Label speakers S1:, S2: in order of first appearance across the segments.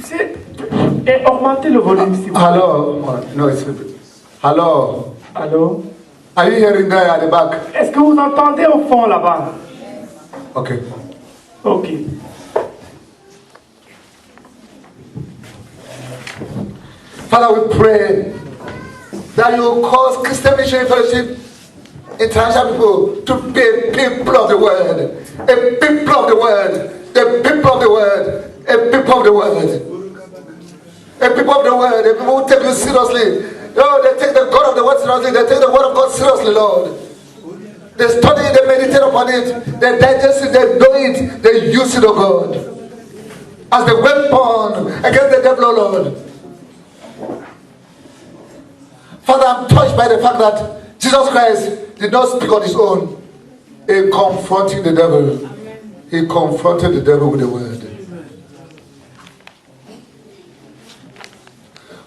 S1: sais, et augmentez le volume s'il vous plaît.
S2: Hello? No, it's... Hello?
S1: Allô?
S2: Are you hearing there at the back?
S1: Est-ce que vous entendez au fond là-bas?
S2: Okay.
S1: Ok.
S2: Father, we pray that you cause Christian Mission Fellowship international people to be a people of the word, a people of the word, a people of the word, a people of the word, a people of the word, a people who take you seriously. Oh, they take the God of the word seriously, they take the word of God seriously, Lord. They study it, they meditate upon it, they digest it, they know it, they use it, oh God, as the weapon against the devil, oh Lord. Father, I'm touched by the fact that Jesus Christ did not speak on his own in confronting the devil. He confronted the devil with the word.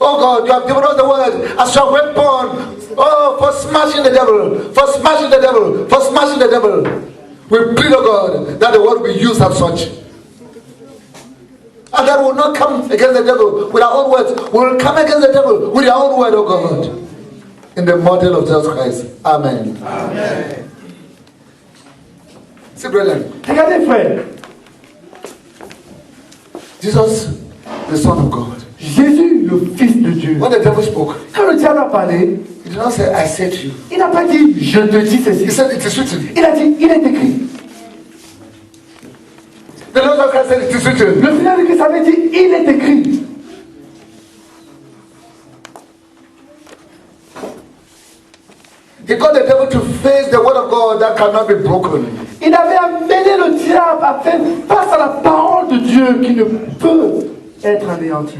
S2: Oh God, you have given us the word as your weapon. Oh, for smashing the devil, for smashing the devil, for smashing the devil. We plead, oh God, that the word will be used as such. And that will not come against the devil with our own words. We will come against the devil with our own word, oh God. In the model of Jesus Christ. Amen.
S1: Amen.
S2: See, brethren.
S1: Regardez, frère.
S2: Jesus, the Son of God.
S1: Jésus, le Fils de Dieu.
S2: When the devil spoke,
S1: quand le diable a parlé,
S2: he did not say, I said to you.
S1: Il n'a pas dit, je te dis ceci.
S2: He said, it is written.
S1: Il a dit, il est écrit.
S2: The Lord Jesus Christ said, it is written.
S1: Le Seigneur de Christ avait dit, il est écrit.
S2: He got the devil to face the word of God that cannot be broken.
S1: Il avait amené le diable à faire face à la parole de Dieu qui ne peut être anéantie.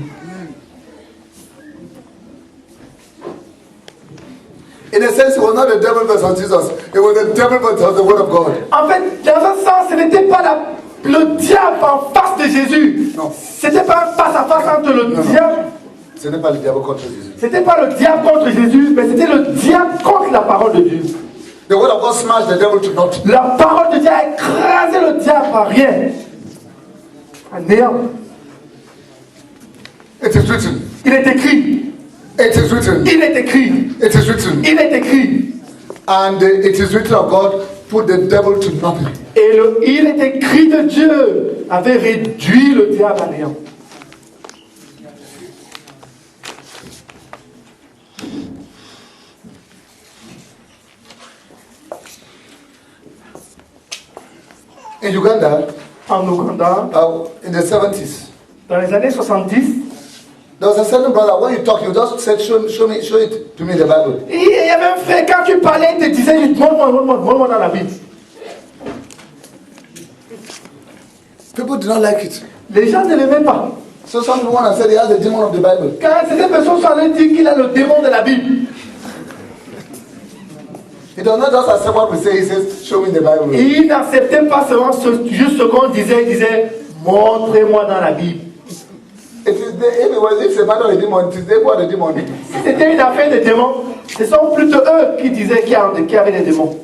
S2: In a sense, it was not the devil versus Jesus. It was the devil versus the word of God.
S1: En fait, dans un sens, ce n'était pas le diable en face de Jésus.
S2: Non.
S1: C'était pas un face à face entre le diable.
S2: Ce n'est pas le diable contre Jésus.
S1: C'était pas le diable contre Jésus, mais c'était le diable contre la parole de Dieu.
S2: The word of God smashed the devil to naught.
S1: La parole de Dieu a écrasé le diable à rien. À néant.
S2: It is written.
S1: Il est écrit.
S2: It is written.
S1: Il est écrit.
S2: It is written.
S1: Il est écrit.
S2: And it is written of God put the devil to nothing.
S1: Et il est écrit de Dieu avait réduit le diable à néant.
S2: In Uganda,
S1: En Ouganda,
S2: in the 70s,
S1: dans les années 70,
S2: there was a certain brother, when you talk, you just said, show it to me in the Bible.
S1: il y avait un frère, quand tu parlais, il te disait, montre-moi dans la Bible.
S2: People did not like it.
S1: Les gens ne l'aimaient pas.
S2: So someone said he has the demon of the Bible.
S1: Car certaines personnes sont allées dire qu'il a le démon de la Bible.
S2: He does not just accept what we say, he says, show me the Bible.
S1: Il n'acceptait pas seulement juste ce qu'on disait, il disait, montrez-moi dans la Bible.
S2: If it's a matter of a demon, it is they who are the demon.
S1: Si c'était une affaire de démons, ce sont plutôt eux qui disaient qu'il y avait des démons.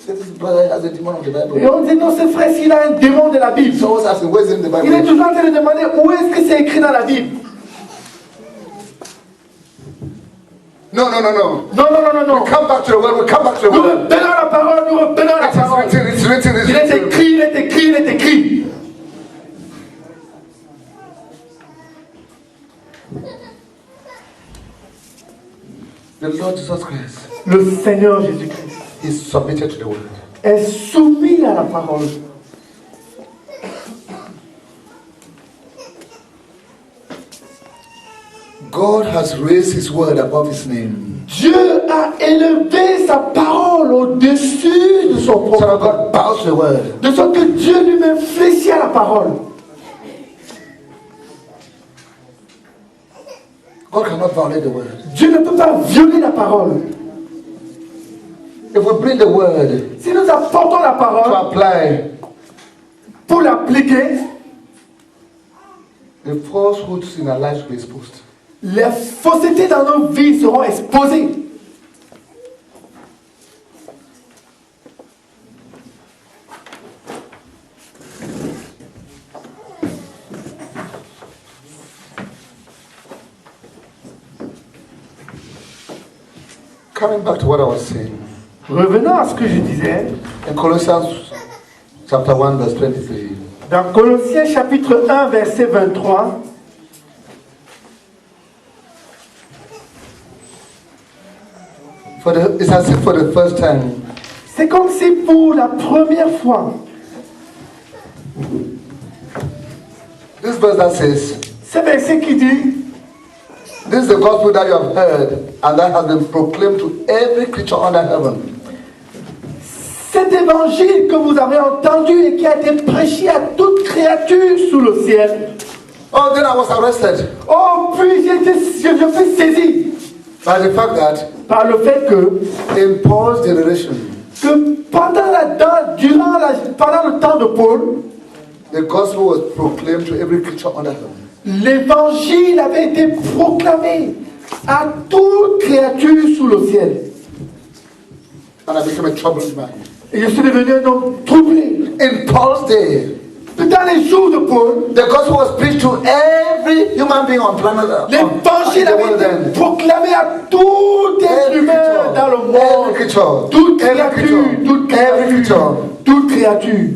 S2: This brother has the demon of the Bible.
S1: Et on dit, non, ce frère, s'il a un démon de la Bible.
S2: So what's asking, where's in the
S1: Il est
S2: Bible?
S1: toujours en train de demander où est-ce que c'est écrit dans la Bible.
S2: No.
S1: Non.
S2: Come back to the word, we come back to the
S1: Nous
S2: word.
S1: reprenons la parole, nous reprenons la parole.
S2: It's written.
S1: Il est écrit, il est écrit, il est écrit.
S2: The Lord Jesus Christ
S1: Le Seigneur Jésus-Christ
S2: is submitted to the word.
S1: est soumis à la parole.
S2: God has raised his word above his name.
S1: Dieu a élevé sa parole au-dessus de son
S2: So
S1: propre
S2: that God bows to the word.
S1: de sorte que Dieu lui-même fléchit à la parole.
S2: God cannot violate the word.
S1: Dieu ne peut pas violer la parole.
S2: If we bring the word
S1: Si nous apportons la
S2: to
S1: parole
S2: apply,
S1: pour l'appliquer,
S2: the falsehoods in our lives will be exposed.
S1: les faussetés dans nos vies seront exposées.
S2: coming back to what I was saying.
S1: Revenons à ce que je disais.
S2: In Colossians chapter 1, verse 23.
S1: Dans Colossiens chapitre 1, verset 23,
S2: It's as if for the first time,
S1: c'est comme si pour la première fois,
S2: this verse that says,
S1: ce verset qui dit,
S2: this is the gospel that you have heard and that has been proclaimed to every creature under heaven.
S1: cet évangile que vous avez entendu et qui a été prêché à toute créature sous le ciel.
S2: Oh, then I was arrested
S1: Oh, puis je fus saisi
S2: by the fact that
S1: par le fait que
S2: in Paul's generation,
S1: pendant le temps de Paul,
S2: the gospel was proclaimed to every creature under heaven.
S1: l'évangile avait été proclamé à toute créature sous le ciel.
S2: And I became a troubled man.
S1: Et je suis devenu un homme troublé.
S2: In Paul's day,
S1: Dans les jours de Paul,
S2: the gospel was preached to every human being on planet Earth.
S1: l'évangile avait été proclamé à tout être humain dans le monde.
S2: Every creature.
S1: Toute
S2: Every
S1: créature,
S2: creature.
S1: toute
S2: Every
S1: créature,
S2: creature.
S1: toute créature.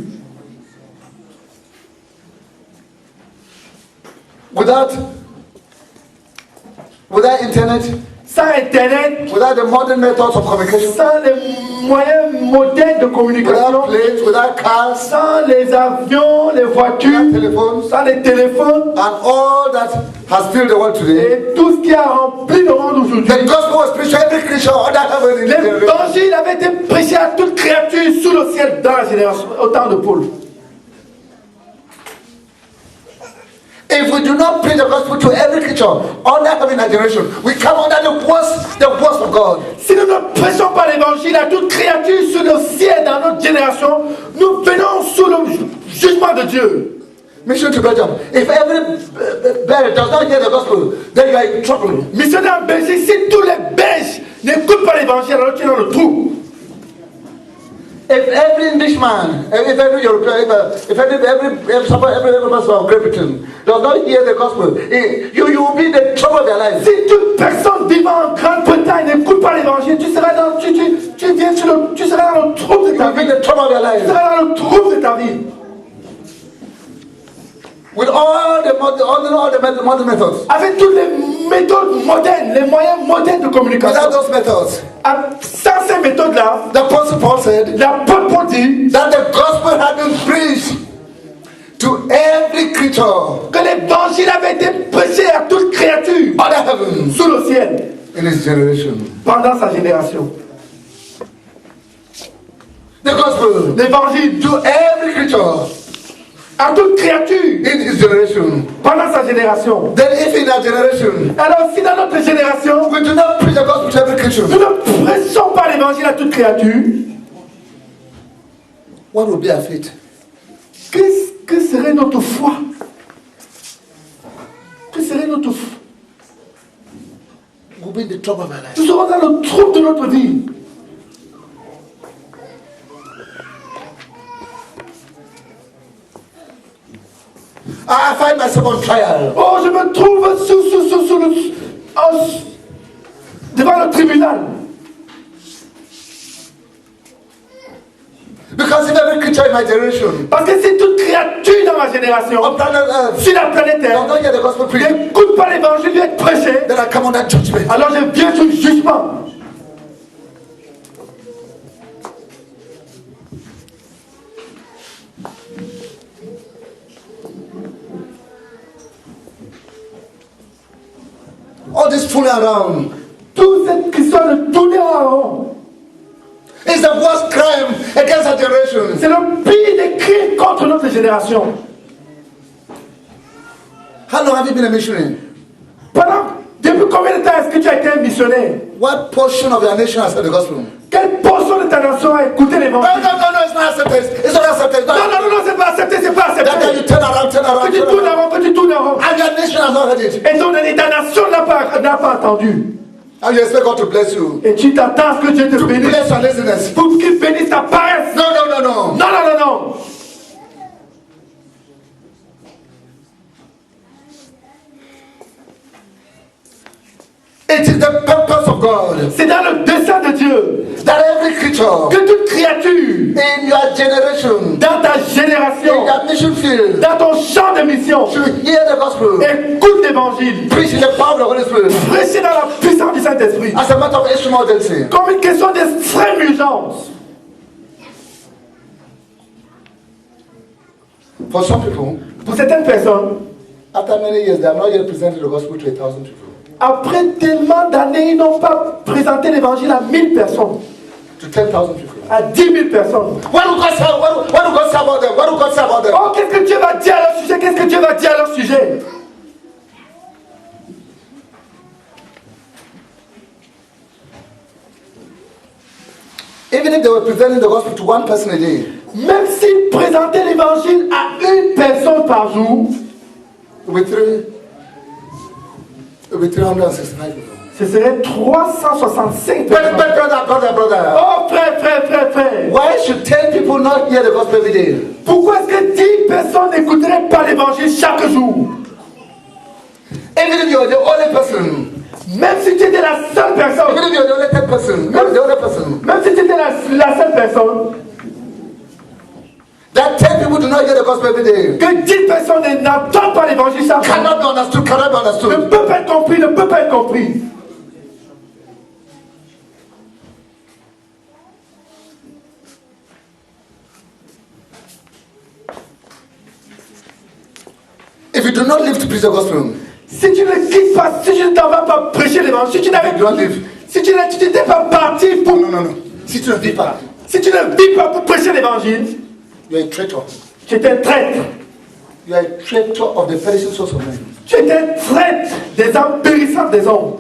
S2: Without internet,
S1: Sans Internet,
S2: without the modern methods of communication,
S1: sans les moyens modernes de
S2: without
S1: communication,
S2: planes, without cars,
S1: sans les avions, les voitures,
S2: without telephones,
S1: sans les téléphones
S2: and all that has filled the world today,
S1: et tout ce qui a rempli le monde aujourd'hui.
S2: the gospel was preached to every creature under heaven in this generation.
S1: L'évangile avait été prêché à toute créature sous le ciel dans la génération, au temps de Paul.
S2: If we do not preach the gospel to every creature under heaven in that generation, we come under the worst of God.
S1: Si nous ne prêchons pas l'évangile à toute créature sous le ciel dans notre génération, nous venons sous le jugement de Dieu.
S2: Mission to Belgium. If every Belgian does not hear the gospel, then you are in trouble.
S1: Missionnaire en Belgique, si tous les Belges n'écoutent pas l'évangile, alors tu es dans le trou.
S2: If every Englishman, if every European, if every person of Great Britain does not hear the gospel, you will be in the trouble of their life.
S1: Si toute personne vivant en Grande-Bretagne n'écoute pas l'évangile, tu seras dans le trou de
S2: You
S1: ta
S2: will be
S1: vie.
S2: in the trouble of their
S1: Tu
S2: life.
S1: seras dans le trou de ta vie.
S2: With all the modern methods.
S1: Avec toutes les méthodes modernes, les moyens modernes de communication.
S2: Without those methods,
S1: Sans ces méthodes-là,
S2: the Apostle Paul said
S1: l'apôtre Paul dit
S2: that the gospel had been preached to every creature
S1: que l'évangile avait été prêché à toute créature
S2: under heaven
S1: sous le ciel
S2: in his generation.
S1: pendant sa génération.
S2: The gospel
S1: L'évangile
S2: to every creature
S1: à toute créature
S2: in his generation.
S1: pendant sa génération.
S2: Then if in our generation
S1: Alors si dans notre génération,
S2: we do not preach the gospel to every creature,
S1: nous ne prêchons pas l'évangile à toute créature,
S2: what will be our fate?
S1: que serait notre foi? Que serait notre foi?
S2: We'll be in the trouble of our life.
S1: Nous serons dans le trou de notre vie.
S2: I find myself on trial.
S1: Oh, je me trouve devant le tribunal.
S2: Because if every creature in my generation
S1: Parce que c'est toute créature dans ma génération,
S2: on planet Earth
S1: sur la planète
S2: does
S1: Terre,
S2: not hear the gospel preached,
S1: n'écoute pas l'évangile être prêché,
S2: then I come under judgment.
S1: alors je viens sous le jugement.
S2: All this fooling around
S1: Toute cette question de tourner en rond,
S2: is the worst crime against our generation.
S1: c'est le pire des crimes contre notre génération.
S2: How long have you been a missionary?
S1: Depuis combien de temps est-ce que tu as été un missionnaire?
S2: What portion of your nation has heard the gospel?
S1: Quelle portion de ta nation a écouté
S2: No,
S1: l'évangile?
S2: it's not accepted. It's not accepted.
S1: Non, non, non, non, c'est pas accepté, c'est pas
S2: That
S1: accepté.
S2: you turn around,
S1: Que tu tournes en rond, que tu tournes en rond.
S2: and your nation has not heard it.
S1: Et ta nation n'a pas entendu.
S2: And you expect God to bless you.
S1: Et tu t'attends à ce que Dieu te
S2: To
S1: bénisse.
S2: bless your laziness.
S1: Pour qu'il bénisse ta paresse.
S2: No, no, no, no.
S1: Non, non, non, non.
S2: It is the purpose of of God
S1: C'est dans le dessein de Dieu
S2: that every creature
S1: que toute créature
S2: in your generation,
S1: dans ta
S2: in
S1: génération,
S2: your mission field,
S1: dans ton champ de mission,
S2: should hear the gospel,
S1: écoute l'évangile,
S2: preach in the power of the Holy Spirit,
S1: prêchez dans la puissance du Saint-Esprit,
S2: as a matter of extreme urgency.
S1: comme une question d'extrême urgence.
S2: For some people,
S1: Pour certaines personnes,
S2: after many years, they have not yet presented the gospel to 1,000 people,
S1: après tellement d'années, ils n'ont pas présenté l'évangile à 1000 personnes,
S2: to 10,000 people.
S1: à 10 000 personnes.
S2: What do God say? What do God say about them? What do God say about them?
S1: Oh, qu'est-ce que Dieu va dire à leur sujet? Qu'est-ce que Dieu va dire à leur sujet?
S2: Even if they were presenting the gospel to one person a day,
S1: Même s'ils présentaient l'évangile à une personne par jour,
S2: it will be 365 people.
S1: ce serait 365
S2: But
S1: personnes.
S2: brother.
S1: Oh, frère.
S2: Why should 10 people not hear the gospel every day?
S1: Pourquoi est-ce que 10 personnes n'écouteraient pas l'évangile chaque jour?
S2: Even if you're the only person,
S1: Même si tu étais la seule personne,
S2: even if you're the only 10 person, you're the only person,
S1: même si tu étais la seule personne,
S2: that 10 people do not hear the gospel every day.
S1: que 10 personnes n'entendent pas l'évangile chaque jour,
S2: Cannot be understood, cannot be
S1: ne
S2: understood.
S1: peut pas être compris.
S2: If you do not live to preach the gospel,
S1: Si tu ne quittes pas, si tu ne t'en vas pas prêcher l'évangile, si tu n'avais
S2: you don't live.
S1: si tu n'étais pas parti pour,
S2: No. Si tu ne vis pas,
S1: si tu ne vis pas pour prêcher l'évangile,
S2: you are a traitor.
S1: tu es un traître.
S2: You are a traitor of the perishing souls of men.
S1: Tu es un traître des âmes périssantes des hommes.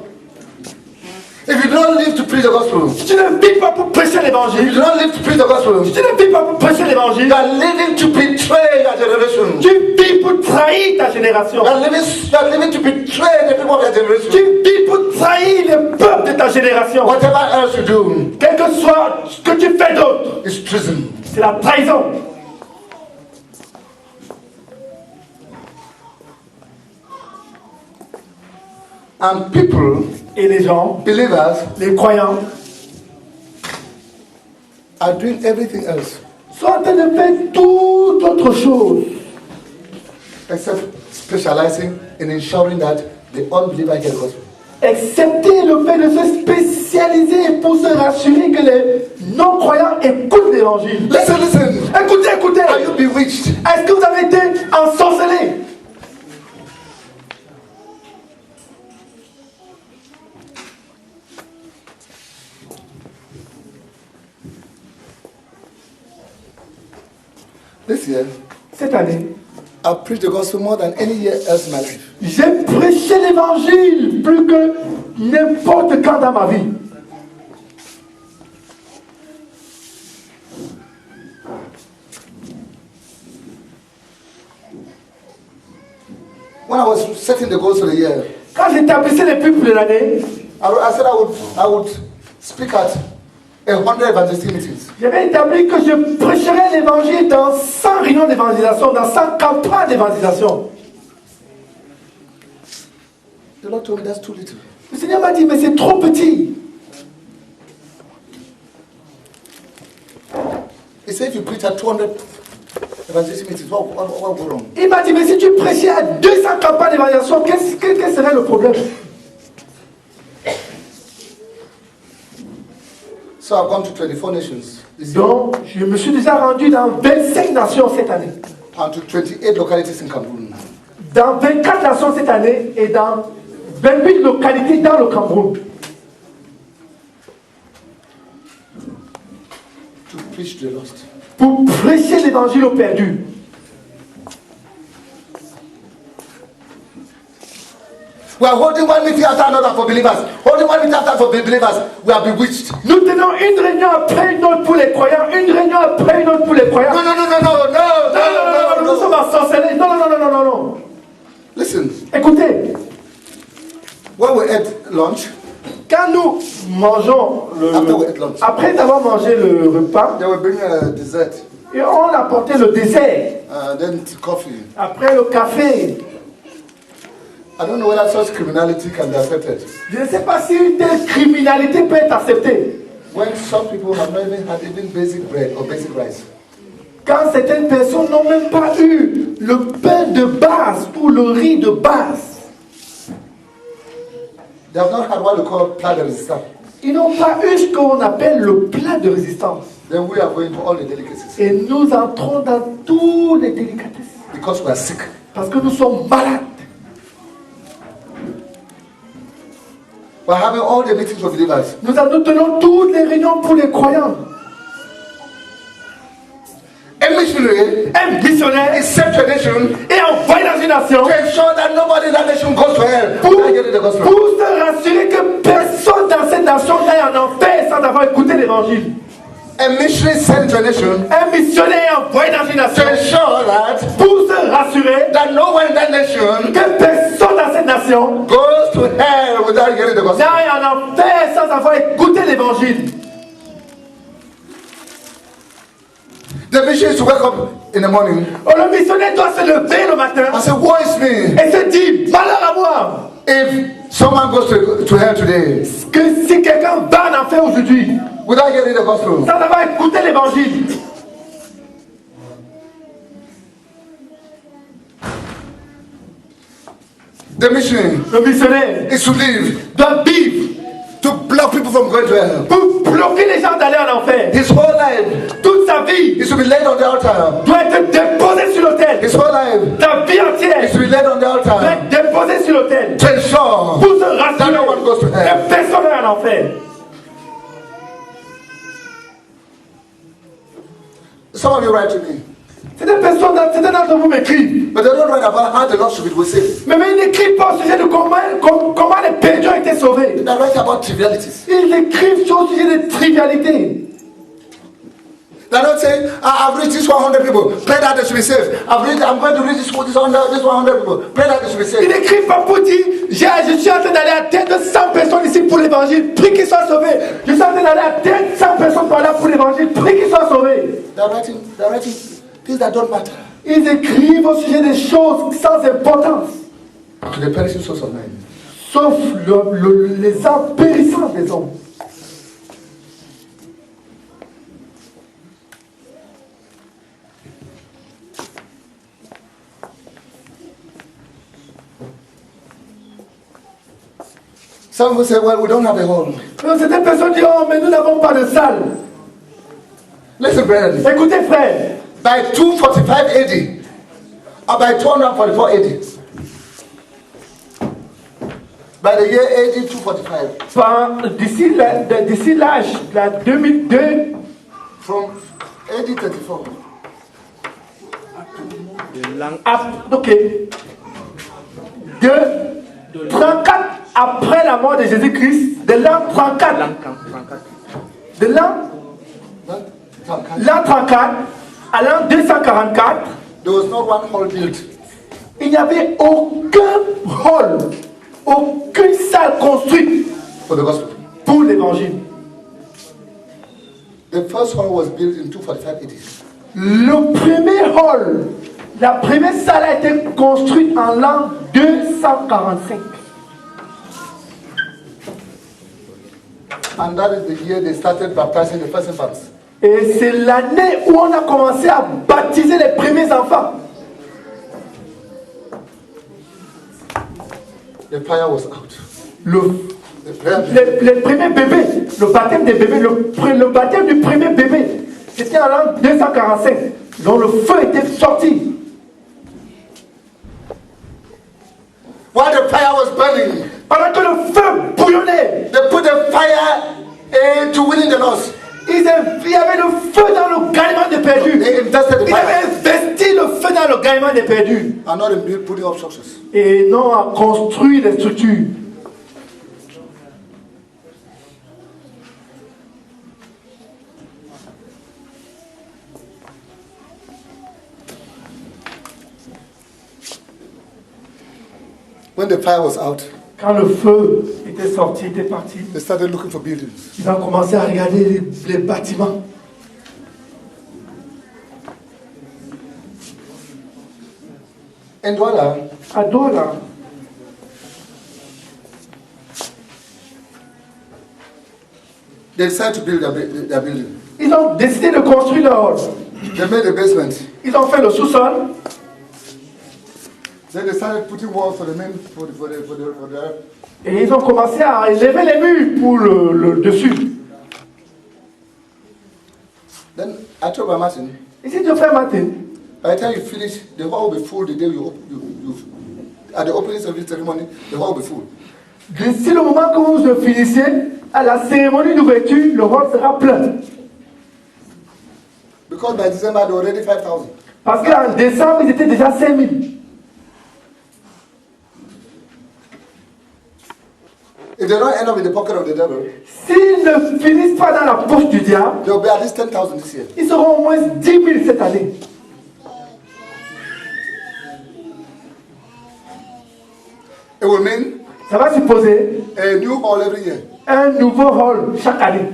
S2: If you do not live to preach the gospel,
S1: Si tu ne vis pas pour prêcher
S2: if you
S1: l'évangile,
S2: do not live to preach the gospel,
S1: si tu ne vis pas pour prêcher l'évangile,
S2: you are living to betray your generation.
S1: tu vis pour trahir ta génération.
S2: You are living to betray the people of your generation.
S1: Tu vis pour trahir le peuple de ta génération.
S2: Whatever else you do
S1: Quel que soit ce que tu fais d'autre,
S2: is treason.
S1: c'est la trahison.
S2: And people,
S1: Et les gens,
S2: believers,
S1: les croyants,
S2: are doing everything else
S1: sont en train de faire toute autre chose,
S2: except specializing in ensuring that the unbeliever hear the gospel.
S1: excepté le fait de se spécialiser pour se rassurer que les non-croyants écoutent l'évangile.
S2: Listen.
S1: Écoutez.
S2: Are you bewitched?
S1: Est-ce que vous avez été ensorcelés?
S2: This year,
S1: Cette année,
S2: I've preached the gospel more than any year else in my life.
S1: j'ai prêché l'évangile plus que n'importe quand dans ma vie.
S2: When I was setting the goals for the year,
S1: Quand j'établissais les buts de l'année,
S2: I said I would speak at 100 evangelistic meetings.
S1: j'avais établi que je prêcherais l'évangile dans 100 réunions d'évangélisation, dans 100 campagnes d'évangélisation.
S2: The Lord told me that's too little.
S1: Le Seigneur m'a dit, mais c'est trop petit.
S2: He said if you preach at 200 evangelistic meetings, what will go wrong?
S1: Il m'a dit, mais si tu prêchais à 200 campagnes d'évangélisation, quel serait le problème?
S2: So I've gone to 24 nations this year
S1: Donc, je me suis déjà rendu dans 25 nations cette année.
S2: and to 28 localities in Cameroon.
S1: Dans 24 nations cette année et dans 28 localités dans le Cameroun.
S2: To preach to the lost.
S1: Pour prêcher l'évangile aux perdus.
S2: We are holding one meeting after another for believers. Holding one meeting after for believers. We are bewitched.
S1: Nous tenons une réunion après une autre pour les croyants, une réunion après une autre pour les croyants.
S2: No.
S1: Nous sommes ensorcelés. Non.
S2: Listen,
S1: Écoutez,
S2: when we ate lunch,
S1: quand nous mangeons,
S2: After we ate lunch.
S1: après avoir mangé le repas,
S2: they will bring a dessert,
S1: et on apportait le dessert,
S2: then coffee.
S1: après le café.
S2: I don't know whether such criminality can be accepted.
S1: Je ne sais pas si une telle criminalité peut être acceptée.
S2: When some people have not even had even basic bread or basic rice.
S1: Quand certaines personnes n'ont même pas eu le pain de base ou le riz de base.
S2: They have not had what we call plat de résistance.
S1: Ils n'ont pas eu ce qu'on appelle le plat de résistance.
S2: Then we are going to all the delicacies.
S1: Et nous entrons dans toutes les délicatesses.
S2: Because we are sick.
S1: Parce que nous sommes malades.
S2: We are having all the meetings of believers.
S1: Nous tenons toutes les réunions pour les croyants.
S2: A missionary
S1: Un missionnaire
S2: is sent to a nation
S1: est envoyé dans une nation
S2: to ensure that nobody in that nation goes to hell
S1: pour
S2: without getting the gospel.
S1: se rassurer que personne dans cette nation n'aille en enfer sans avoir écouté l'évangile.
S2: A missionary is sent to a nation
S1: Un missionnaire est envoyé dans une nation
S2: to ensure that
S1: pour se rassurer
S2: no one in that nation
S1: que personne dans cette nation
S2: goes to hell without getting the gospel.
S1: n'aille en enfer sans avoir écouté l'évangile.
S2: The missionary is to wake up in the morning
S1: Oh, le missionnaire doit se lever le matin
S2: and say, woe is me
S1: et se dire, malheur à moi,
S2: if someone goes to hell today
S1: que si quelqu'un va en enfer aujourd'hui
S2: without getting the gospel.
S1: sans avoir écouté l'évangile.
S2: The missionary
S1: Le missionnaire
S2: is to live
S1: doit vivre
S2: to block people from going to hell.
S1: pour bloquer les gens d'aller en enfer.
S2: His whole life
S1: Toute sa vie
S2: is to be laid on the altar.
S1: doit être déposée sur l'autel.
S2: His whole life
S1: Ta vie entière
S2: is to be laid on the
S1: doit
S2: altar
S1: être déposée sur l'autel
S2: to ensure
S1: pour se
S2: that no one goes to
S1: rassurer
S2: hell.
S1: que personne n'aille en enfer.
S2: Some of you write to me,
S1: Certains d'entre vous m'écrivent,
S2: but they don't write about how the lost should be saved.
S1: mais ils n'écrivent pas au sujet de comment les perdus ont été sauvés.
S2: They write about trivialities.
S1: Ils écrivent sur le sujet des trivialités.
S2: They don't say, I've reached this 100 people, pray that they should be saved. I'm going to reach this 100 people, pray that they should be
S1: Ils
S2: saved.
S1: n'écrivent pas pour dire, je suis en train d'aller atteindre 100 personnes ici pour l'évangile, prie qu'ils soient sauvés. Je suis en train d'aller atteindre 100 personnes par là pour l'évangile, prie qu'ils soient sauvés.
S2: They're writing things that don't matter
S1: Ils écrivent au sujet des choses sans importance,
S2: to the perishing souls of men.
S1: sauf les âmes périssantes des hommes.
S2: Some will say, well, we don't have a home.
S1: Donc certaines personnes disent, oh, mais nous n'avons pas de salle.
S2: Listen, brethren,
S1: Écoutez, frère,
S2: by 245 AD, or by 244 AD, by the year AD 245,
S1: d'ici l'âge, la 2002,
S2: from AD 34,
S1: ok, de 34 après la mort de Jésus-Christ, de l'an 34, de l'an 34 à l'an 244,
S2: there was not one hall built.
S1: il n'y avait aucun hall, aucune salle construite
S2: For the gospel.
S1: pour l'évangile.
S2: The first hall was built in 245 AD.
S1: Le premier hall, la première salle a été construite en l'an 245.
S2: And that is the year they started baptizing the first infants.
S1: Et c'est l'année où on a commencé à baptiser les premiers enfants.
S2: The fire was out.
S1: Les premiers bébés, le baptême des bébés, le baptême du premier bébé, c'était en l'an 245, dont le feu était sorti.
S2: While the fire was burning,
S1: Pendant que le feu bouillonnait,
S2: they put the fire into winning the lost.
S1: il y avait le feu dans le gagnement des perdus.
S2: They invested the
S1: Ils
S2: fire.
S1: avaient investi le feu dans le gagnement des perdus.
S2: And not in putting up structures.
S1: Et non à construire les structures.
S2: When the fire was out,
S1: Quand le feu était sorti, était parti,
S2: they started looking for buildings.
S1: ils ont commencé à regarder les bâtiments.
S2: In Douala,
S1: À Douala,
S2: They decided to build their building.
S1: Ils ont décidé de construire leur hall.
S2: They made the basement.
S1: Ils ont fait le sous-sol.
S2: Then they started putting walls for the main for the
S1: Et ils ont commencé à élever les murs pour le dessus.
S2: Then I told my Martin,
S1: Et si tu fais Martin,
S2: by the time you finish, the hall will be full the day you at the opening service ceremony, the hall will be full.
S1: d'ici le moment que vous finissez, à la cérémonie d'ouverture, le hall sera plein.
S2: Because by December they were already 5,000.
S1: Parce qu'en décembre, ils étaient déjà 5000.
S2: If they don't end up in the pocket of the devil,
S1: S'ils ne finissent pas dans la poche du diable,
S2: there will be at least 10,000 this year.
S1: ils seront au moins 10 000 cette année.
S2: It will mean
S1: Ça va supposer
S2: a new hall every year.
S1: un nouveau hall chaque année.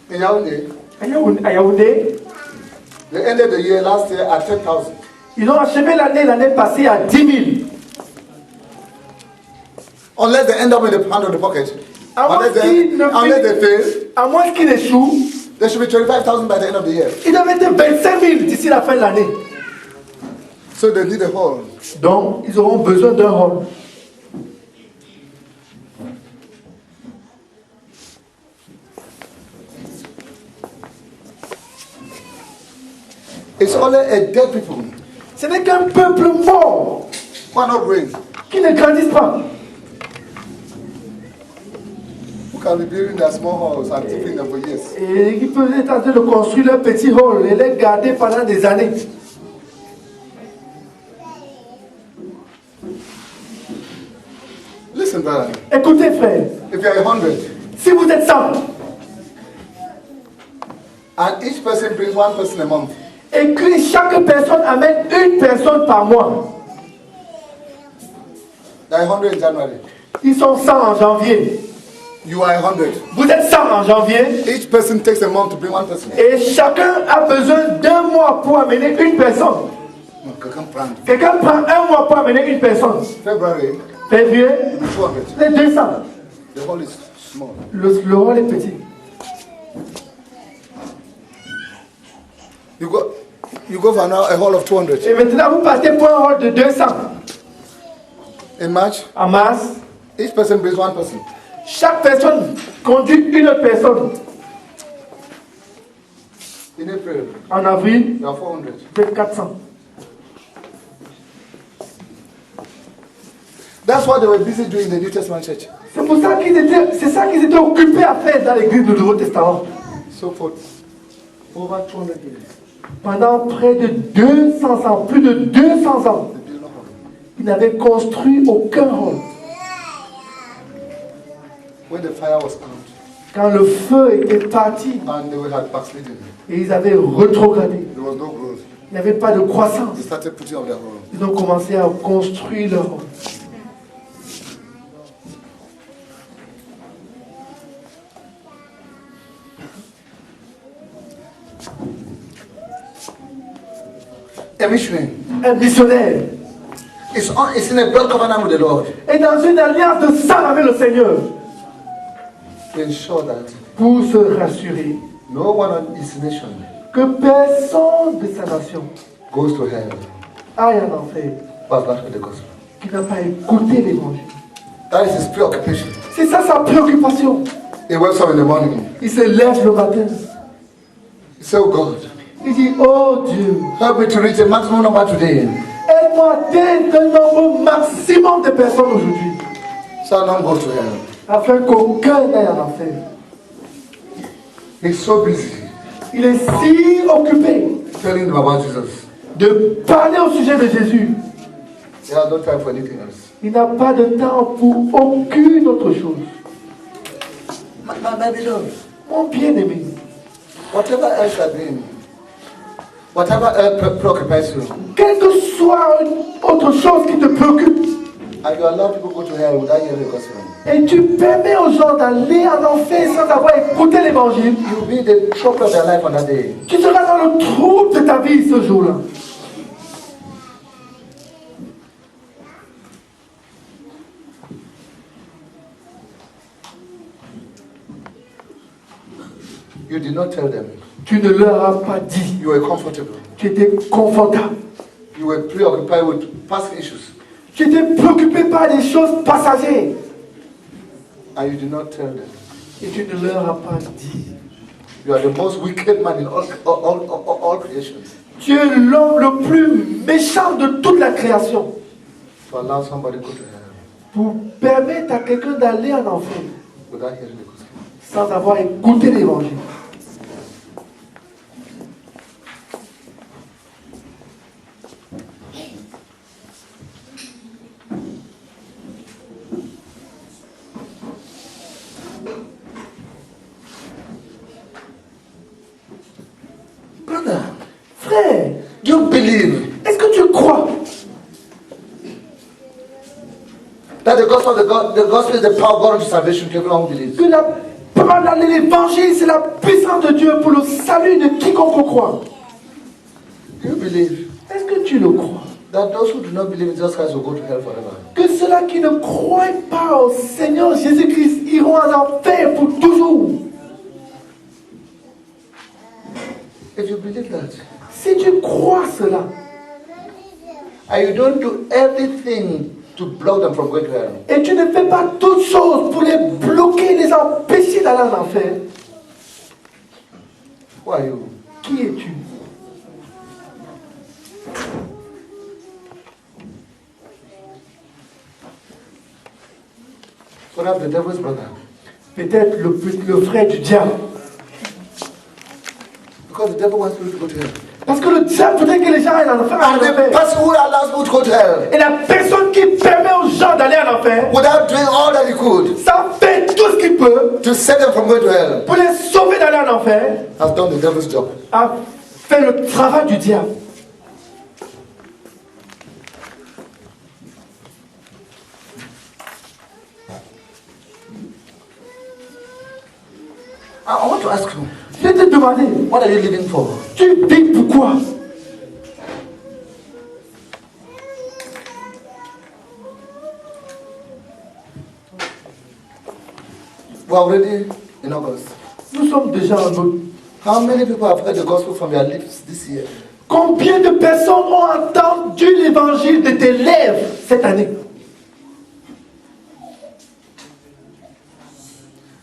S2: In Yaoundé,
S1: À Yaoundé,
S2: they ended the year last year at 10,000.
S1: ils ont achevé l'année passée à 10 000.
S2: Unless they end up in the hand of the pocket.
S1: Unless
S2: Unless they fail,
S1: À moins qu'ils échouent,
S2: there should be 25,000 by the end of the year.
S1: ils doivent être 25 000 d'ici la fin de l'année.
S2: So they need a hall.
S1: Donc, ils auront besoin d'un hall.
S2: It's only a dead people
S1: Ce n'est qu'un peuple mort
S2: who are not growing,
S1: qui ne grandissent pas.
S2: who can be building their small halls and keeping them for years.
S1: Et ils peuvent être en train de construire leur petit hall et les garder pendant des années.
S2: Listen, brother.
S1: Écoutez, frère,
S2: If you are 100
S1: si vous êtes 100
S2: and each person brings one person a month,
S1: et que chaque personne amène une personne par mois,
S2: they are 100 in January.
S1: ils sont 100 en janvier.
S2: You are 100.
S1: Vous êtes 100 en janvier
S2: Each person takes a month to bring one person.
S1: et chacun a besoin d'un mois pour amener une personne.
S2: No, Kakan Prand.
S1: Quelqu'un prend un mois pour amener une personne.
S2: February,
S1: Février,
S2: 200.
S1: les 200.
S2: The hall is small.
S1: Le hall est petit.
S2: You go for now a hall of 200.
S1: Et maintenant, vous partez pour un hall de 200.
S2: In March,
S1: En mars,
S2: each person brings one person.
S1: chaque personne conduit une autre personne.
S2: In April,
S1: En avril,
S2: there are 400.
S1: c'est 400.
S2: That's what they were busy doing in the New Testament church.
S1: C'est pour ça c'est ça qu'ils étaient occupés à faire dans l'église du Nouveau Testament.
S2: So for over 200 years,
S1: Pendant près de 200 ans, plus de 200 ans,
S2: they built no hall.
S1: ils n'avaient construit aucun hall.
S2: When the fire was out
S1: Quand le feu était parti
S2: and they had backsliding,
S1: et ils avaient rétrogradé,
S2: there was no growth.
S1: il n'y avait pas de croissance.
S2: They started putting up their hall.
S1: Ils ont commencé à construire leur hall.
S2: A missionary
S1: Un missionnaire
S2: is in a blood covenant with the Lord
S1: est dans une alliance de sang avec le Seigneur
S2: to ensure that
S1: pour se rassurer
S2: no one on his nation
S1: que personne de sa nation
S2: goes to hell
S1: aille en enfer
S2: who has not heard the gospel.
S1: qui n'a pas écouté l'évangile.
S2: That is his preoccupation.
S1: C'est ça sa préoccupation.
S2: He wakes up in the morning.
S1: Il se lève le matin.
S2: He says, Oh God,
S1: Il dit, oh Dieu,
S2: help me to reach a maximum number today.
S1: aide-moi à atteindre un nombre maximum de personnes aujourd'hui,
S2: So none goes to hell.
S1: afin qu'aucun n'aille en enfer.
S2: He's so busy
S1: Il est si occupé
S2: telling them about Jesus.
S1: de parler au sujet de Jésus.
S2: He has no time for anything else.
S1: Il n'a pas de temps pour aucune autre chose.
S2: My beloved,
S1: Mon bien-aimé,
S2: whatever else you are doing, whatever else preoccupies you,
S1: quelle que soit une autre chose qui te préoccupe,
S2: And you allow people to go to hell without hearing the gospel.
S1: Et tu permets aux gens d'aller en enfer sans avoir écouté l'évangile,
S2: You'll be the trouble of their life on that day.
S1: tu seras dans le trouble de ta vie ce jour-là.
S2: You did not tell them.
S1: Tu ne leur as pas dit.
S2: You were comfortable.
S1: Tu étais confortable.
S2: You were preoccupied with past issues.
S1: Tu étais préoccupé par des choses passagères.
S2: And you did not tell them.
S1: Et tu ne leur as pas dit.
S2: You are the most wicked man in all creation.
S1: Tu es l'homme le plus méchant de toute la création.
S2: To allow somebody to go to hell
S1: Pour permettre à quelqu'un d'aller en enfer
S2: without hearing the gospel.
S1: sans avoir écouté l'évangile.
S2: Brother,
S1: Frère,
S2: you believe
S1: est-ce que tu crois
S2: that the gospel is the power of God unto salvation to everyone who believes?
S1: que la parole de l'évangile, c'est la puissance de Dieu pour le salut de quiconque croit?
S2: You believe
S1: Est-ce que tu le crois?
S2: that those who do not believe in Jesus Christ will go to hell forever?
S1: Que ceux-là qui ne croient pas au Seigneur Jésus-Christ iront en enfer pour toujours?
S2: If you believe that,
S1: Si tu crois cela,
S2: and you don't do everything to block them from going to hell,
S1: et tu ne fais pas toutes choses pour les bloquer, les empêcher d'aller en enfer,
S2: who are you?
S1: qui es-tu?
S2: Perhaps the devil's brother.
S1: Peut-être le frère du diable.
S2: Because the devil wants people to go to hell.
S1: Parce que le diable voudrait que les gens aillent en enfer.
S2: And the person who allows people to go to hell
S1: Et la personne qui permet aux gens d'aller en enfer,
S2: without doing all that he could
S1: ça fait tout ce qu'il peut
S2: to save them from going to hell
S1: pour les sauver d'aller en enfer,
S2: has done the devil's job.
S1: a fait le travail du diable.
S2: I want to ask you,
S1: Je vais te demander,
S2: what are you living for?
S1: tu vis pourquoi?
S2: We're already in August.
S1: Nous sommes déjà en août.
S2: How many people have heard the gospel from their lips this year?
S1: Combien de personnes ont entendu l'évangile de tes lèvres cette année?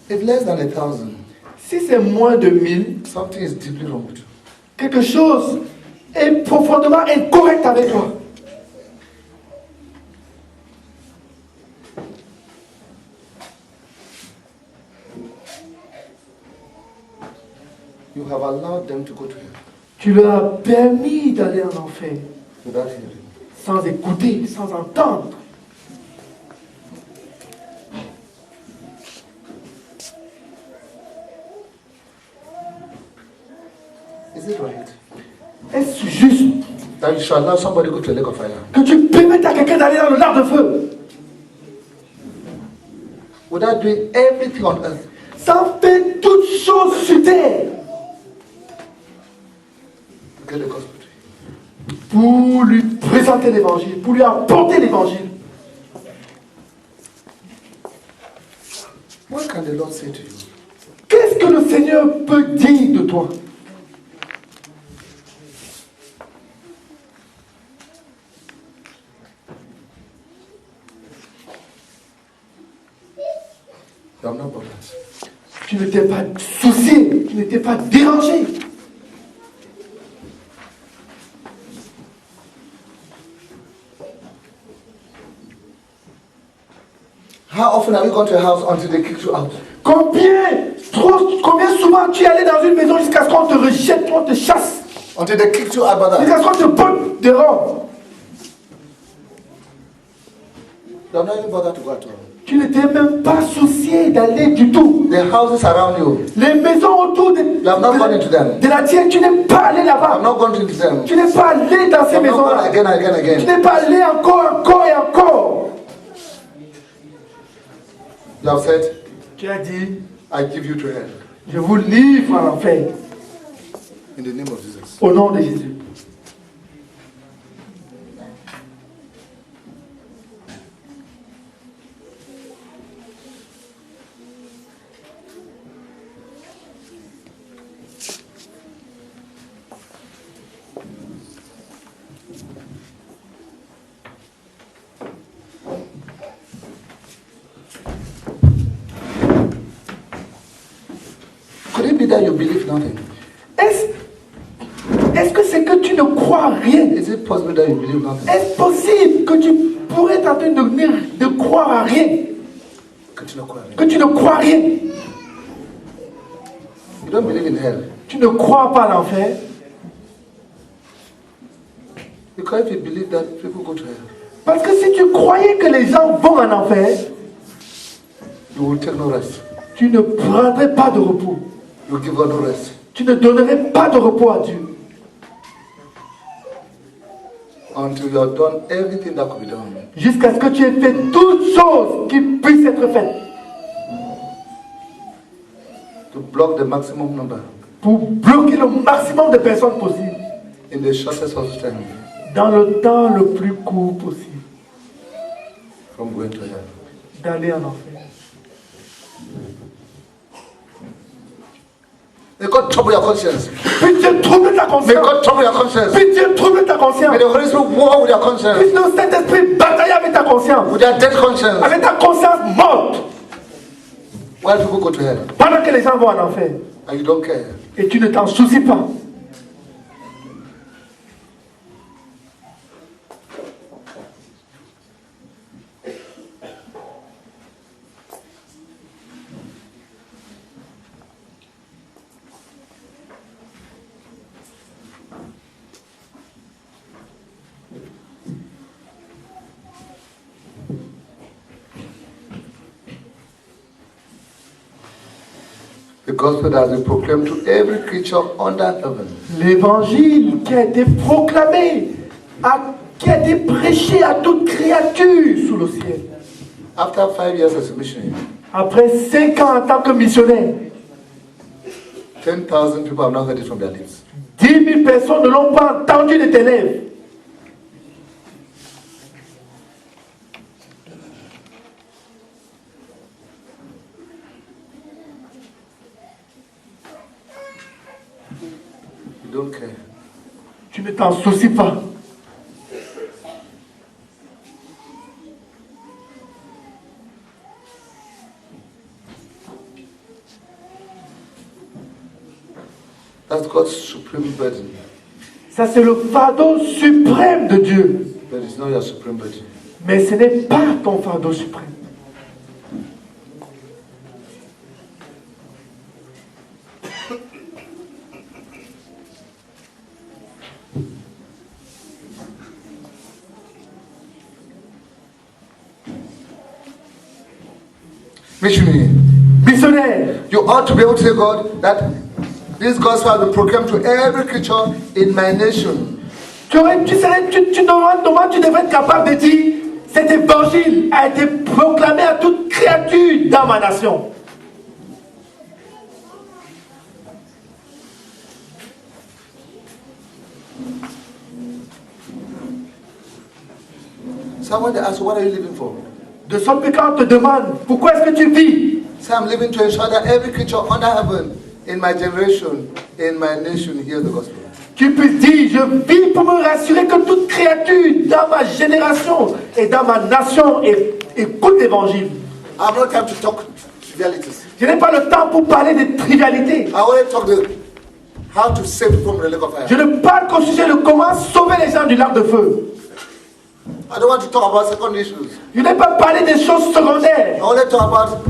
S2: If less than 1,000,
S1: Si c'est moins de 1000,
S2: something is deeply wrong with you.
S1: quelque chose est profondément incorrect avec toi.
S2: You have allowed them to go to hell
S1: Tu leur as permis d'aller en enfer
S2: without hearing.
S1: sans écouter, sans entendre.
S2: Is it right
S1: Est-ce juste
S2: that you shall allow somebody to go to a lake of fire
S1: que tu permettes à quelqu'un d'aller dans le lac de feu
S2: without doing everything on earth
S1: sans faire toutes choses sur terre
S2: to get the gospel to you?
S1: pour lui présenter l'évangile, pour lui apporter l'évangile?
S2: What can the Lord say to you?
S1: Qu'est-ce que le Seigneur peut dire de toi?
S2: You have not bothered.
S1: Tu ne t'es pas soucié, tu n'étais pas dérangé.
S2: How often have you gone to a house until they kicked you out?
S1: Combien souvent tu es allé dans une maison jusqu'à ce qu'on te rejette, qu'on te chasse,
S2: Until they kicked you out, brother.
S1: jusqu'à ce qu'on te botte dehors.
S2: You have not even bothered to go at all.
S1: Tu ne t'es même pas soucié d'aller du tout.
S2: The houses around you,
S1: Les maisons autour
S2: you have not gone into them.
S1: de la tienne, tu n'es pas allé
S2: You
S1: là-bas.
S2: have not gone into them.
S1: Tu n'es pas allé dans
S2: You
S1: ces
S2: have not gone
S1: maisons-là.
S2: again and again and
S1: Tu
S2: again.
S1: n'es pas allé encore et encore.
S2: You have said,
S1: Tu as dit,
S2: I give you to hell.
S1: je vous livre à l'enfer.
S2: In the name of Jesus.
S1: Au nom de Jésus.
S2: Could it be that you believe nothing?
S1: Est-ce que c'est que tu ne crois rien?
S2: Is it possible that you believe nothing?
S1: Est-ce possible que tu pourrais être en train de croire à rien?
S2: Que tu ne crois rien.
S1: Que tu ne crois rien?
S2: You don't believe in hell.
S1: Tu ne crois pas à l'enfer?
S2: Because if you believe that people go to hell,
S1: Parce que si tu croyais que les gens vont en enfer,
S2: you will take no rest.
S1: tu ne prendrais pas de repos.
S2: You will give God no rest.
S1: Tu ne donnerais pas de repos à Dieu.
S2: Until you have done everything that could be done.
S1: Jusqu'à ce que tu aies fait toutes choses qui puissent être faites.
S2: To block the maximum number
S1: Pour bloquer le maximum de personnes possible.
S2: in the shortest of time
S1: Dans le temps le plus court possible.
S2: from going to hell.
S1: D'aller en enfer.
S2: May God trouble your conscience.
S1: Pitié, trouble ta
S2: May
S1: conscience.
S2: God trouble your conscience.
S1: Pitié, trouble ta conscience.
S2: May the Holy Spirit war with your conscience.
S1: Puisse le Saint-Esprit batailler avec ta conscience.
S2: With your dead conscience.
S1: Avec ta conscience morte.
S2: While people go to hell
S1: Pendant que les gens vont en enfer.
S2: and you don't care.
S1: Et tu ne t'en soucies pas.
S2: The gospel that has been proclaimed to every creature under heaven.
S1: L'évangile qui a été proclamé, qui a été prêché à toute créature sous le ciel.
S2: After 5 years as a missionary,
S1: Après 5 ans en tant que missionnaire,
S2: 10,000 people have not heard it from their lips.
S1: 10 000 personnes ne l'ont pas entendu de tes lèvres.
S2: You don't care.
S1: Tu ne t'en soucies pas.
S2: That's God's supreme burden,
S1: Ça, c'est le fardeau suprême de Dieu.
S2: but it's not your supreme burden.
S1: Mais ce n'est pas ton fardeau suprême.
S2: Missionary,
S1: Missionnaire,
S2: you ought to be able to say, God, that this gospel has been proclaimed to every creature in my nation.
S1: tu devrais être capable de dire, cet évangile a été proclamé à toute créature dans ma nation.
S2: Someone asks, what are you living for?
S1: De sorte que quand on te demande, pourquoi est-ce que tu vis?
S2: Say, I'm living to ensure that every creature under heaven, in my generation, in my nation, hears the gospel.
S1: Tu peux dire, je vis pour me rassurer que toute créature dans ma génération et dans ma nation écoute l'évangile.
S2: I have no time to talk trivialities.
S1: Je n'ai pas le temps pour parler de trivialités.
S2: I want to talk the how to save people from the lake of fire.
S1: Je ne parle qu'au sujet de comment sauver les gens du lac de feu.
S2: I don't want to talk about second issues.
S1: Je n'ai pas parlé des choses
S2: I
S1: secondaires.
S2: want to talk about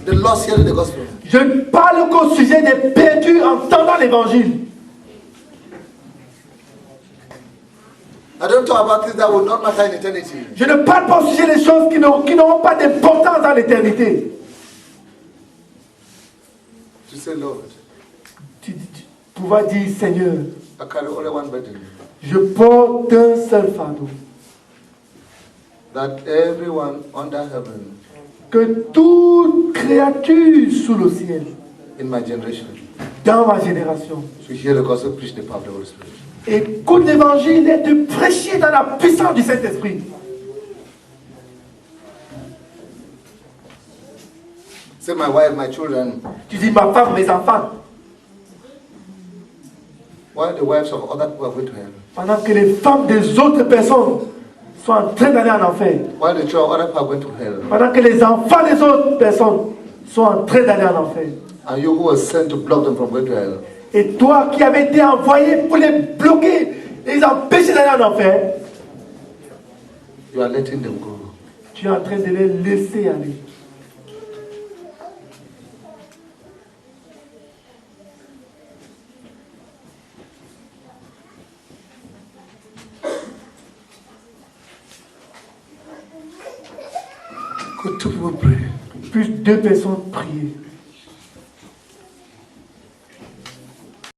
S2: the lost hearing the gospel.
S1: Je ne parle qu'au sujet des perdus entendant l'évangile.
S2: I don't talk about things that will not matter in eternity.
S1: Je ne parle pas au sujet des choses qui n'auront pas d'importance dans l'éternité.
S2: To say, Lord,
S1: Tu pouvoir dire, Seigneur,
S2: I carry only one burden.
S1: je porte un seul fardeau.
S2: That everyone under heaven
S1: que toute créature sous le ciel,
S2: in my generation,
S1: dans ma génération,
S2: to hear the gospel preached in the power of the Holy Spirit.
S1: écoute l'évangile et de prêcher dans la puissance du Saint-Esprit.
S2: Say, my wife, my children,
S1: Tu dis ma femme, mes enfants,
S2: while the wives of other people are going to hell,
S1: pendant que les femmes des autres personnes sont en train d'aller en enfer,
S2: while the children of other people are going to hell,
S1: pendant que les enfants des autres personnes sont en train d'aller en enfer,
S2: and you who were sent to block them from going to hell,
S1: et toi qui avais été envoyé pour les bloquer et les empêcher d'aller en enfer,
S2: you are letting them go.
S1: tu es en train de les laisser aller.
S2: Could two people pray?
S1: Plus deux personnes prier.